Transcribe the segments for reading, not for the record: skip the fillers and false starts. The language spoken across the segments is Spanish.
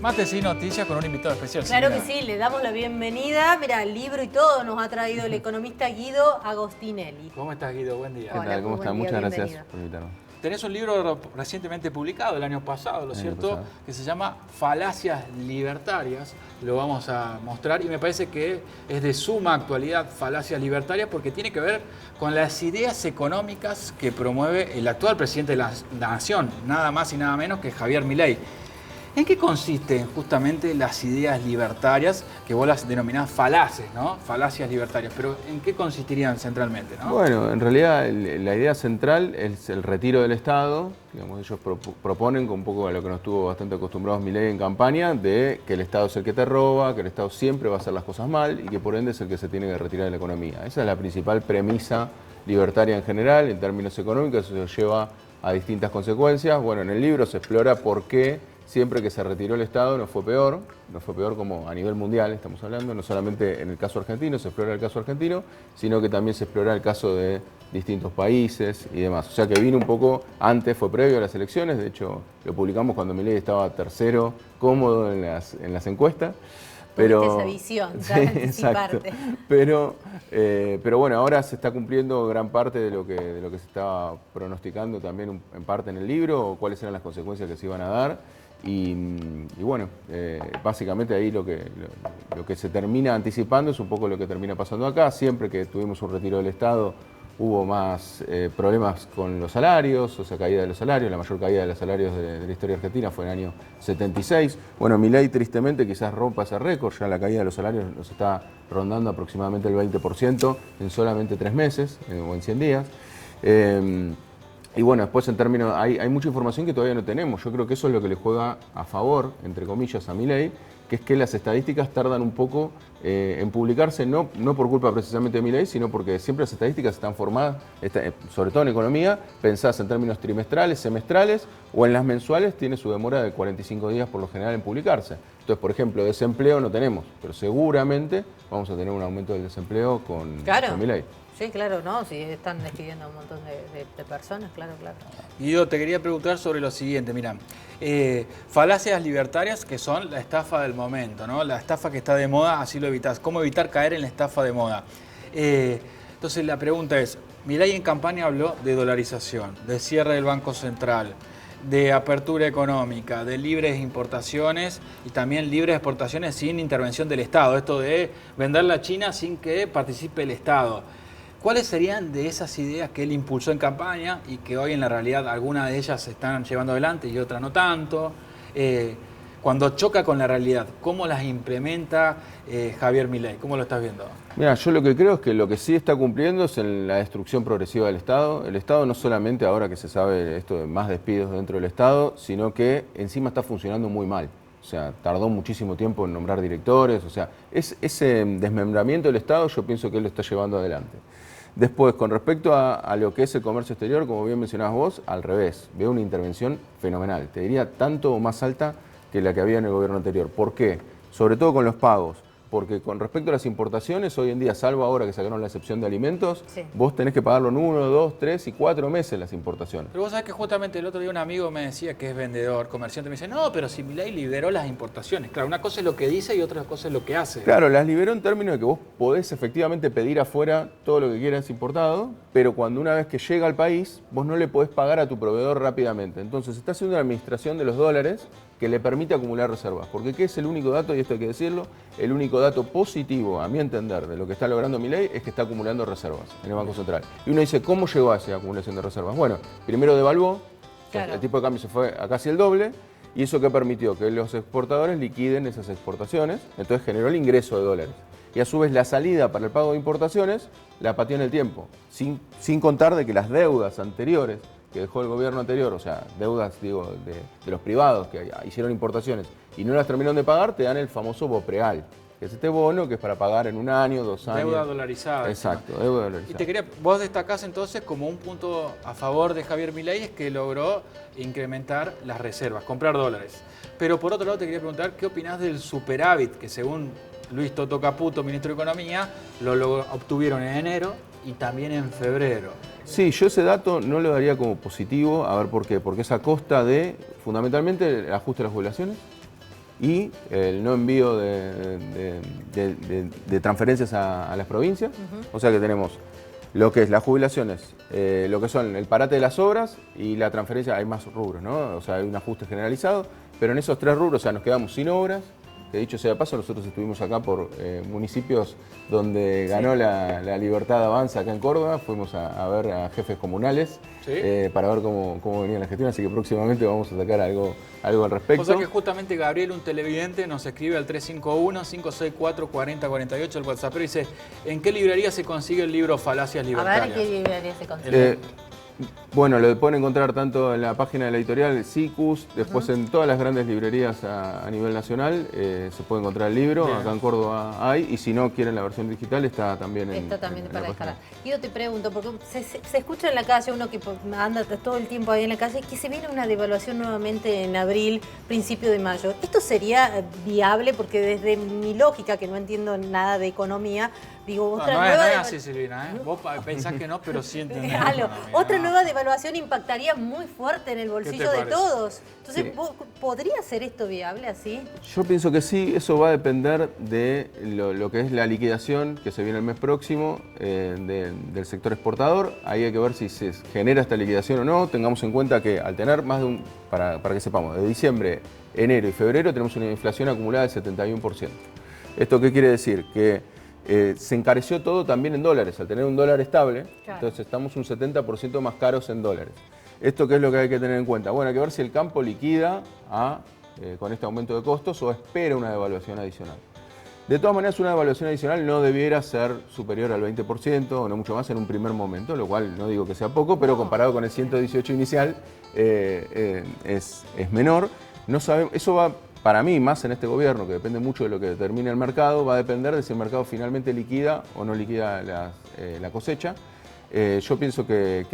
Mates y noticias con un invitado especial. Claro que sí, le damos la bienvenida. Mira, el libro y todo nos ha traído el economista Guido Agostinelli. ¿Cómo estás, Guido? Buen día. ¿Qué tal? ¿Cómo están? Muchas gracias por invitarme. Tenés un libro recientemente publicado, el año pasado, ¿lo cierto? Que se llama Falacias Libertarias. Lo vamos a mostrar y me parece que es de suma actualidad, Falacias Libertarias, porque tiene que ver con las ideas económicas que promueve el actual presidente de la Nación, nada más y nada menos que Javier Milei. ¿En qué consisten justamente las ideas libertarias, que vos las denominás falaces, ¿no? Falacias libertarias, pero ¿en qué consistirían centralmente, no? Bueno, en realidad la idea central es el retiro del Estado. Digamos, ellos proponen, con un poco a lo que nos estuvo bastante acostumbrados Milei en campaña, de que el Estado es el que te roba, que el Estado siempre va a hacer las cosas mal y que por ende es el que se tiene que retirar de la economía. Esa es la principal premisa libertaria en general, en términos económicos, eso lleva a distintas consecuencias. Bueno, en el libro se explora por qué siempre que se retiró el Estado no fue peor como a nivel mundial estamos hablando, no solamente en el caso argentino, se explora el caso argentino, sino que también se explora el caso de distintos países y demás. O sea que vino un poco antes, fue previo a las elecciones, de hecho lo publicamos cuando Milei estaba tercero, cómodo en las encuestas. Pero, esa visión, sí, exacto. Pero bueno, ahora se está cumpliendo gran parte de lo que se estaba pronosticando también en parte en el libro, cuáles eran las consecuencias que se iban a dar. Y bueno, básicamente ahí lo que se termina anticipando es un poco lo que termina pasando acá. Siempre que tuvimos un retiro del Estado hubo más problemas con los salarios, o sea, caída de los salarios. La mayor caída de los salarios de la historia argentina fue en el año 76. Bueno, Milei tristemente quizás rompa ese récord, ya la caída de los salarios nos está rondando aproximadamente el 20% en solamente 3 meses o en 100 días. Y bueno, después en términos, hay mucha información que todavía no tenemos. Yo creo que eso es lo que le juega a favor, entre comillas, a Milei, que es que las estadísticas tardan un poco en publicarse, no por culpa precisamente de Milei, sino porque siempre las estadísticas están formadas, sobre todo en economía, pensadas en términos trimestrales, semestrales, o en las mensuales tiene su demora de 45 días por lo general en publicarse. Entonces, por ejemplo, desempleo no tenemos, pero seguramente vamos a tener un aumento del desempleo con Milei. Sí, claro, ¿no? Si están despidiendo a un montón de personas, claro. Guido, te quería preguntar sobre lo siguiente, mira, falacias libertarias que son la estafa del momento, ¿no? La estafa que está de moda, así lo evitás. ¿Cómo evitar caer en la estafa de moda? Entonces la pregunta es, Milei en campaña habló de dolarización, de cierre del Banco Central, de apertura económica, de libres importaciones y también libres exportaciones sin intervención del Estado. Esto de vender a China sin que participe el Estado. ¿Cuáles serían de esas ideas que él impulsó en campaña y que hoy en la realidad algunas de ellas se están llevando adelante y otras no tanto? Cuando choca con la realidad, ¿cómo las implementa Javier Milei? ¿Cómo lo estás viendo? Mira, yo lo que creo es que lo que sí está cumpliendo es en la destrucción progresiva del Estado. El Estado no solamente ahora que se sabe esto de más despidos dentro del Estado, sino que encima está funcionando muy mal. O sea, tardó muchísimo tiempo en nombrar directores. O sea, ese desmembramiento del Estado yo pienso que él lo está llevando adelante. Después, con respecto a lo que es el comercio exterior, como bien mencionabas vos, al revés, veo una intervención fenomenal. Te diría tanto o más alta que la que había en el gobierno anterior. ¿Por qué? Sobre todo con los pagos. Porque con respecto a las importaciones, hoy en día, salvo ahora que sacaron la excepción de alimentos, sí, vos tenés que pagarlo en 1, 2, 3 y 4 meses las importaciones. Pero vos sabés que justamente el otro día un amigo me decía que es vendedor, comerciante, me dice, no, pero si Milei liberó las importaciones. Claro, una cosa es lo que dice y otra cosa es lo que hace. Claro, las liberó en términos de que vos podés efectivamente pedir afuera todo lo que quieras importado, pero cuando una vez que llega al país, vos no le podés pagar a tu proveedor rápidamente. Entonces, está haciendo una administración de los dólares que le permite acumular reservas. Porque ¿qué es el único dato, y esto hay que decirlo, el único dato positivo, a mi entender, de lo que está logrando Milei es que está acumulando reservas en el Banco Central. Y uno dice, ¿cómo llegó a esa acumulación de reservas? Bueno, primero devaluó, claro, el tipo de cambio se fue a casi el doble, y eso que permitió que los exportadores liquiden esas exportaciones, entonces generó el ingreso de dólares. Y a su vez la salida para el pago de importaciones la pateó en el tiempo, sin contar de que las deudas anteriores que dejó el gobierno anterior, o sea, deudas, digo, de los privados que hicieron importaciones y no las terminaron de pagar, te dan el famoso BOPREAL, que es este bono que es para pagar en 1 año, 2 años. Deuda dolarizada. Exacto, deuda dolarizada. Y vos destacás entonces como un punto a favor de Javier Milei es que logró incrementar las reservas, comprar dólares. Pero por otro lado te quería preguntar, ¿qué opinás del superávit que según Luis Toto Caputo, ministro de Economía, lo obtuvieron en enero y también en febrero? Sí, yo ese dato no lo daría como positivo, a ver por qué, porque es a costa de, fundamentalmente, el ajuste de las jubilaciones, y el no envío de transferencias a las provincias. O sea que tenemos lo que es las jubilaciones, lo que son el parate de las obras y la transferencia. Hay más rubros, ¿no? O sea, hay un ajuste generalizado, pero en esos 3 rubros, o sea, nos quedamos sin obras. Que dicho sea de paso, nosotros estuvimos acá por municipios donde ganó la Libertad Avanza acá en Córdoba. Fuimos a ver a jefes comunales para ver cómo venía la gestión, así que próximamente vamos a sacar algo al respecto. O sea que justamente Gabriel, un televidente, nos escribe al 351-564-4048 el WhatsApp y dice: ¿en qué librería se consigue el libro Falacias Libertarias? A ver, ¿en qué librería se consigue? Bueno, lo pueden encontrar tanto en la página de la editorial SICUS, después en todas las grandes librerías a nivel nacional se puede encontrar el libro. Bien. Acá en Córdoba hay, y si no quieren la versión digital está también para descargar. Yo te pregunto, porque se escucha en la calle, uno que anda todo el tiempo ahí en la calle, que se viene una devaluación nuevamente en abril, principio de mayo. ¿Esto sería viable? Porque desde mi lógica, que no entiendo nada de economía, digo, otra nueva... No es así, Silvina, ¿eh? Vos pensás que no, pero sí entendés. Otra nueva devaluación impactaría muy fuerte en el bolsillo de todos. Entonces, ¿podría ser esto viable así? Yo pienso que sí, eso va a depender de lo que es la liquidación que se viene el mes próximo del sector exportador. Ahí hay que ver si se genera esta liquidación o no. Tengamos en cuenta que al tener más de para que sepamos, de diciembre, enero y febrero tenemos una inflación acumulada del 71%. ¿Esto qué quiere decir? Que se encareció todo también en dólares, al tener un dólar estable, claro. Entonces estamos un 70% más caros en dólares. ¿Esto qué es lo que hay que tener en cuenta? Bueno, hay que ver si el campo liquida con este aumento de costos o espera una devaluación adicional. De todas maneras, una devaluación adicional no debiera ser superior al 20% o no mucho más en un primer momento, lo cual no digo que sea poco, pero comparado con el 118 inicial es menor. No sabemos, eso va... Para mí, más en este gobierno, que depende mucho de lo que determine el mercado, va a depender de si el mercado finalmente liquida o no liquida la cosecha. Yo pienso que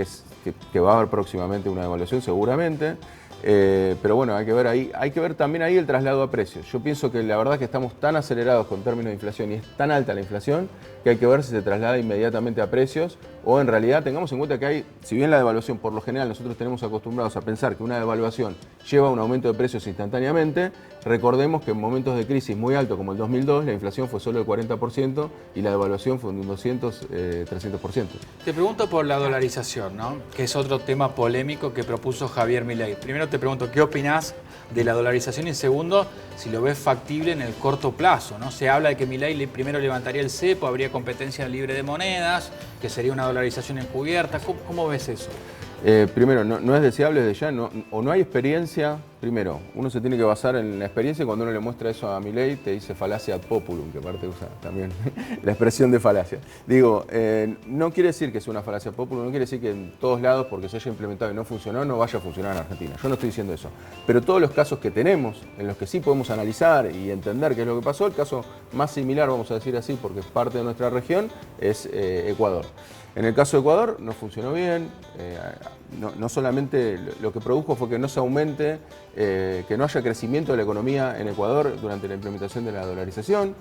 va a haber próximamente una devaluación, seguramente. Pero bueno, hay que ver también ahí el traslado a precios. Yo pienso que la verdad es que estamos tan acelerados con términos de inflación y es tan alta la inflación que hay que ver si se traslada inmediatamente a precios o en realidad tengamos en cuenta que hay, si bien la devaluación por lo general nosotros tenemos acostumbrados a pensar que una devaluación lleva a un aumento de precios instantáneamente, recordemos que en momentos de crisis muy alto como el 2002 la inflación fue solo del 40% y la devaluación fue de un 300%. Te pregunto por la dolarización, ¿no? Que es otro tema polémico que propuso Javier Milei. Primero te pregunto, ¿qué opinás de la dolarización? Y segundo, si lo ves factible en el corto plazo, ¿no? Se habla de que Milei primero levantaría el cepo, habría competencia libre de monedas, que sería una dolarización encubierta. ¿Cómo ves eso? Primero, no es deseable desde ya, o no hay experiencia. Primero, uno se tiene que basar en la experiencia. Cuando uno le muestra eso a Milei, te dice falacia ad populum, que aparte usa también la expresión de falacia. Digo, no quiere decir que sea una falacia ad populum, no quiere decir que en todos lados, porque se haya implementado y no funcionó, no vaya a funcionar en Argentina. Yo no estoy diciendo eso. Pero todos los casos que tenemos, en los que sí podemos analizar y entender qué es lo que pasó, el caso más similar, vamos a decir así, porque es parte de nuestra región, es Ecuador. En el caso de Ecuador no funcionó bien, no solamente lo que produjo fue que no se aumente, que no haya crecimiento de la economía en Ecuador durante la implementación de la dolarización,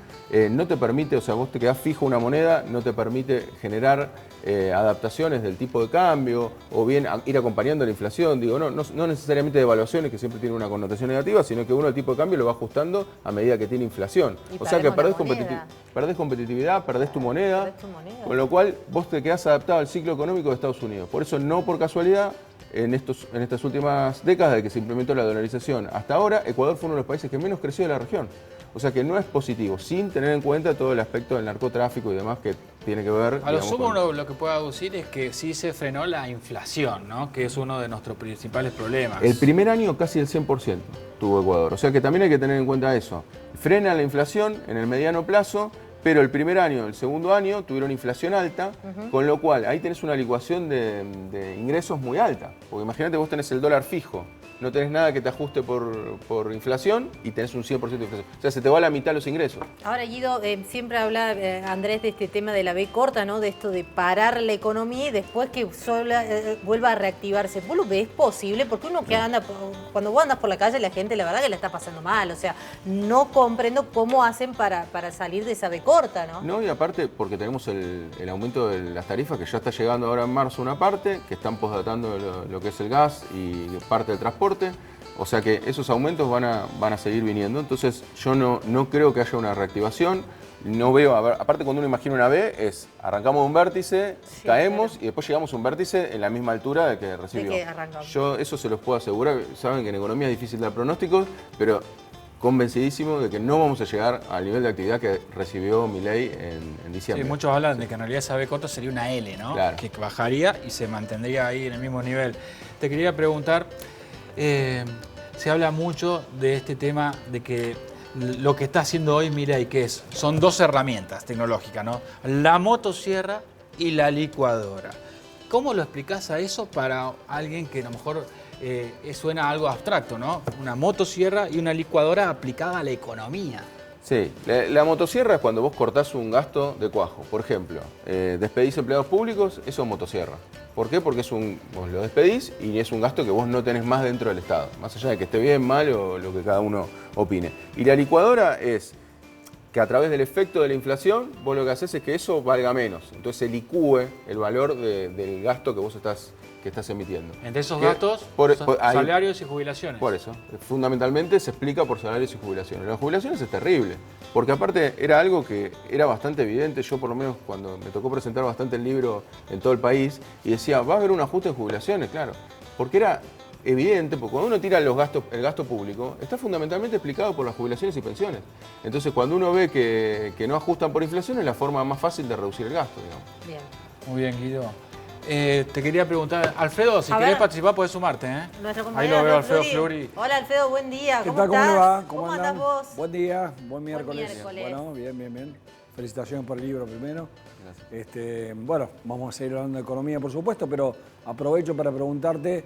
no te permite, o sea, vos te quedás fijo una moneda, no te permite generar adaptaciones del tipo de cambio o bien ir acompañando la inflación, digo, no necesariamente devaluaciones que siempre tienen una connotación negativa, sino que uno el tipo de cambio lo va ajustando a medida que tiene inflación. O sea que perdés competitividad, perdés tu moneda, con lo cual vos te quedás adaptado al ciclo económico de Estados Unidos. Por eso no por casualidad, en estas últimas décadas de que se implementó la dolarización hasta ahora, Ecuador fue uno de los países que menos creció de la región. O sea que no es positivo, sin tener en cuenta todo el aspecto del narcotráfico y demás que tiene que ver... A lo sumo lo que puedo aducir es que sí se frenó la inflación, ¿no? Que es uno de nuestros principales problemas. El primer año casi el 100% tuvo Ecuador, o sea que también hay que tener en cuenta eso. Frena la inflación en el mediano plazo, pero el primer año, el segundo año tuvieron inflación alta, con lo cual ahí tenés una licuación de ingresos muy alta. Porque imagínate, vos tenés el dólar fijo, no tenés nada que te ajuste por inflación y tenés un 100% de inflación. O sea, se te va a la mitad los ingresos. Ahora, Guido, siempre habla Andrés de este tema de la B corta, ¿no? De esto de parar la economía y después que vuelva a reactivarse. ¿Vos lo ves posible? Porque uno que anda, cuando vos andas por la calle, la gente la verdad que la está pasando mal. O sea, no comprendo cómo hacen para salir de esa B corta, ¿no? No, y aparte porque tenemos el aumento de las tarifas que ya está llegando ahora en marzo una parte, que están posdatando lo que es el gas y parte del transporte. O sea que esos aumentos van a seguir viniendo. Entonces yo no creo que haya una reactivación. No veo, aparte cuando uno imagina una V, arrancamos de un vértice, caemos, claro, y después llegamos a un vértice en la misma altura de que recibió. Yo eso se los puedo asegurar. Saben que en economía es difícil dar pronósticos, pero convencidísimo de que no vamos a llegar al nivel de actividad que recibió Milei en diciembre. Sí, muchos hablan de que en realidad esa V corta sería una L, ¿no? Claro. Que bajaría y se mantendría ahí en el mismo nivel. Te quería preguntar, se habla mucho de este tema de que lo que está haciendo hoy Milei, que son dos herramientas tecnológicas, ¿no? La motosierra y la licuadora. ¿Cómo lo explicás a eso para alguien que a lo mejor suena algo abstracto, ¿no? Una motosierra y una licuadora aplicada a la economía. Sí, la motosierra es cuando vos cortás un gasto de cuajo. Por ejemplo, despedís empleados públicos, eso es motosierra. ¿Por qué? Porque vos lo despedís y es un gasto que vos no tenés más dentro del Estado. Más allá de que esté bien, mal o lo que cada uno opine. Y la licuadora es que a través del efecto de la inflación, vos lo que haces es que eso valga menos. Entonces se licúe el valor del gasto que vos estás emitiendo. Entre esos gastos, salarios y jubilaciones. Por eso, fundamentalmente se explica por salarios y jubilaciones. Las jubilaciones es terrible, porque aparte era algo que era bastante evidente. Yo por lo menos cuando me tocó presentar bastante el libro en todo el país, y decía, va a haber un ajuste en jubilaciones, claro. Porque era evidente, porque cuando uno tira el gasto público, está fundamentalmente explicado por las jubilaciones y pensiones. Entonces cuando uno ve que no ajustan por inflación, es la forma más fácil de reducir el gasto, digamos. Bien. Muy bien, Guido. Te quería preguntar, Alfredo, si querés participar podés sumarte, ¿eh? Ahí lo veo, Alfredo Fluri. Hola, Alfredo, buen día. ¿Qué tal? ¿Cómo le va? ¿Cómo andás vos? Buen día, buen miércoles. Bueno, bien. Felicitaciones por el libro primero. Gracias. Bueno, vamos a seguir hablando de economía, por supuesto, pero aprovecho para preguntarte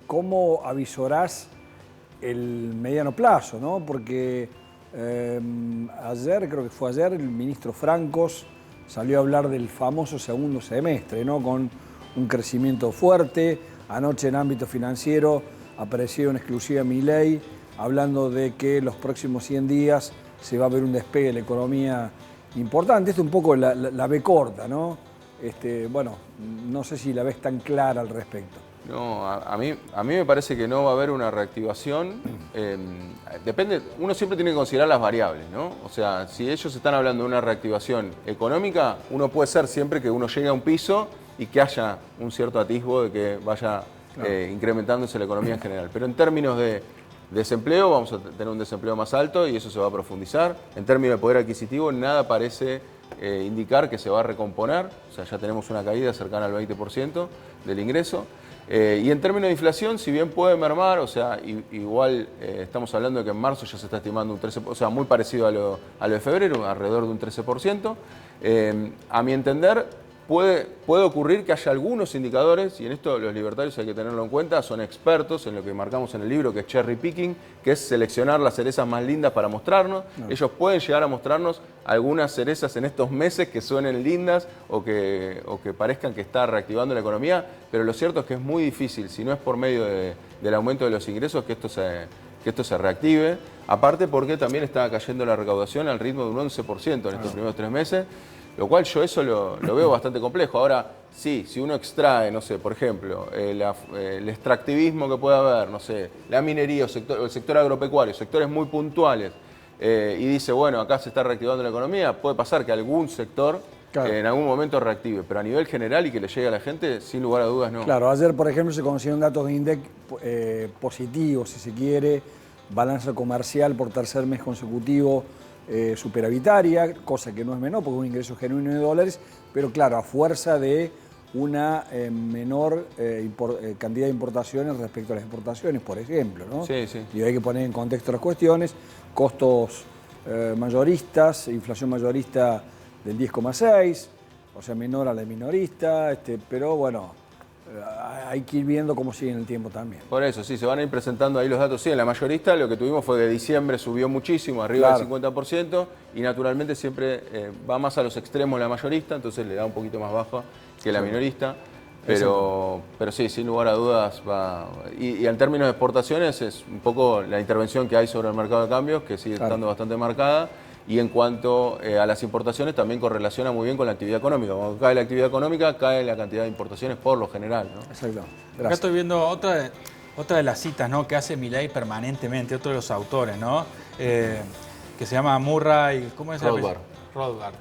cómo avisorás el mediano plazo, ¿no? Porque creo que fue ayer, el ministro Francos salió a hablar del famoso segundo semestre, ¿no? Con un crecimiento fuerte. Anoche en ámbito financiero apareció en exclusiva Milei hablando de que los próximos 100 días se va a ver un despegue de la economía importante. Esto es un poco la B corta, ¿no? Bueno, no sé si la ves tan clara al respecto. No, a mí me parece que no va a haber una reactivación. Depende, uno siempre tiene que considerar las variables, ¿no? O sea, si ellos están hablando de una reactivación económica, uno puede ser siempre que uno llegue a un piso y que haya un cierto atisbo de que vaya incrementándose la economía en general. Pero en términos de desempleo, vamos a tener un desempleo más alto y eso se va a profundizar. En términos de poder adquisitivo, nada parece indicar que se va a recomponer. O sea, ya tenemos una caída cercana al 20% del ingreso. Y en términos de inflación, si bien puede mermar, o sea, igual estamos hablando de que en marzo ya se está estimando un 13%, o sea, muy parecido a lo de febrero, alrededor de un 13%. A mi entender, puede ocurrir que haya algunos indicadores, y en esto los libertarios hay que tenerlo en cuenta, son expertos en lo que marcamos en el libro, que es cherry picking, que es seleccionar las cerezas más lindas para mostrarnos. Ellos pueden llegar a mostrarnos algunas cerezas en estos meses que suenen lindas o que parezcan que está reactivando la economía, pero lo cierto es que es muy difícil, si no es por medio del aumento de los ingresos, que esto se reactive. Aparte porque también está cayendo la recaudación al ritmo de un 11% en estos primeros 3 meses. Lo cual yo eso lo veo bastante complejo. Ahora, sí, si uno extrae, no sé, por ejemplo, el extractivismo que puede haber, no sé, la minería o el sector agropecuario, sectores muy puntuales, y dice, bueno, acá se está reactivando la economía, puede pasar que algún sector en algún momento reactive, pero a nivel general y que le llegue a la gente, sin lugar a dudas, no. Claro, ayer, por ejemplo, se conocieron datos de INDEC positivos, si se quiere, balanza comercial por tercer mes consecutivo, superavitaria, cosa que no es menor porque es un ingreso genuino de dólares, pero claro, a fuerza de una menor cantidad de importaciones respecto a las exportaciones, por ejemplo, ¿no? Sí. Y hay que poner en contexto las cuestiones, costos mayoristas, inflación mayorista del 10,6, o sea, menor a la minorista, pero bueno, hay que ir viendo cómo sigue en el tiempo también. Por eso, sí, se van a ir presentando ahí los datos. Sí, en la mayorista lo que tuvimos fue que diciembre subió muchísimo, arriba del 50%, y naturalmente siempre va más a los extremos la mayorista, entonces le da un poquito más baja que la minorista. Pero sí, sin lugar a dudas va. Y en términos de exportaciones es un poco la intervención que hay sobre el mercado de cambios, que sigue estando bastante marcada. Y en cuanto a las importaciones, también correlaciona muy bien con la actividad económica. Cuando cae la actividad económica, cae la cantidad de importaciones por lo general, ¿no? Exacto. Acá estoy viendo otra. Otra de las citas, ¿no?, que hace Milei permanentemente, otro de los autores, ¿no? Que se llama Murray, ¿cómo es? Rothbard. Rothbard.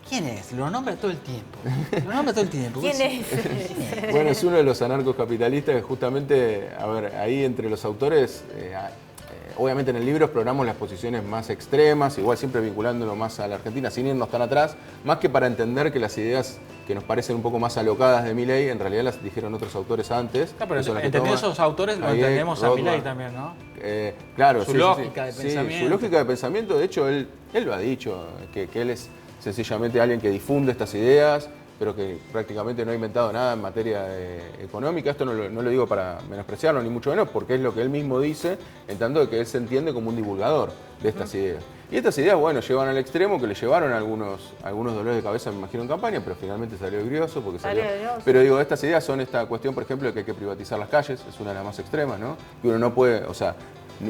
¿Quién es? Lo nombra todo el tiempo. Lo nombra todo el tiempo. ¿Quién es? Bueno, es uno de los anarcocapitalistas que justamente, a ver, ahí entre los autores, obviamente en el libro exploramos las posiciones más extremas, igual siempre vinculándolo más a la Argentina, sin irnos tan atrás, más que para entender que las ideas que nos parecen un poco más alocadas de Milei, en realidad las dijeron otros autores antes. Claro, pero entendiendo esos autores lo entendemos a Milei también, ¿no? Claro, su lógica de pensamiento. Sí, su lógica de pensamiento, de hecho, él lo ha dicho, que él es sencillamente alguien que difunde estas ideas, pero que prácticamente no ha inventado nada en materia económica. Esto no lo digo para menospreciarlo, ni mucho menos, porque es lo que él mismo dice, en tanto de que él se entiende como un divulgador de estas ideas. Y estas ideas, bueno, llevan al extremo que le llevaron algunos dolores de cabeza, me imagino, en campaña, pero finalmente salió grioso porque salió. Pero digo, estas ideas son esta cuestión, por ejemplo, de que hay que privatizar las calles, es una de las más extremas, ¿no? Que uno no puede, o sea,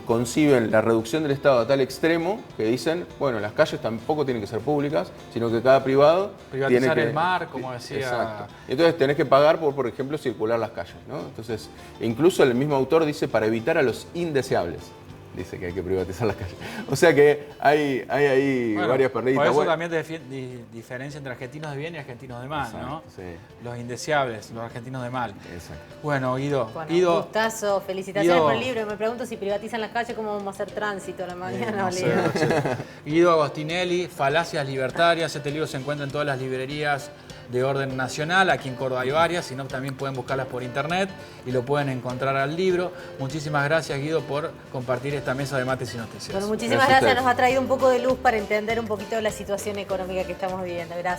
conciben la reducción del Estado a tal extremo que dicen, bueno, las calles tampoco tienen que ser públicas, sino que cada privado privatizar tiene que... el mar, como decía... Exacto. Entonces tenés que pagar por ejemplo, circular las calles, ¿no? Entonces, incluso el mismo autor dice, para evitar a los indeseables, dice que hay que privatizar las calles. O sea que hay ahí varias perdidas. Por eso también diferencia entre argentinos de bien y argentinos de mal, exacto, ¿no? Sí. Los indeseables, los argentinos de mal. Exacto. Bueno, Guido. Bueno, Guido, un gustazo, felicitaciones Guido, por el libro. Me pregunto si privatizan las calles, ¿cómo vamos a hacer tránsito a la mañana? no sé, Oliver? no sé. Guido Agostinelli, Falacias Libertarias. Este libro se encuentra en todas las librerías de orden nacional. Aquí en Córdoba hay varias, si no también pueden buscarlas por internet y lo pueden encontrar al libro. Muchísimas gracias, Guido, por compartir esta mesa de mates y noticias. Bueno, muchísimas gracias. Nos ha traído un poco de luz para entender un poquito la situación económica que estamos viviendo. Gracias.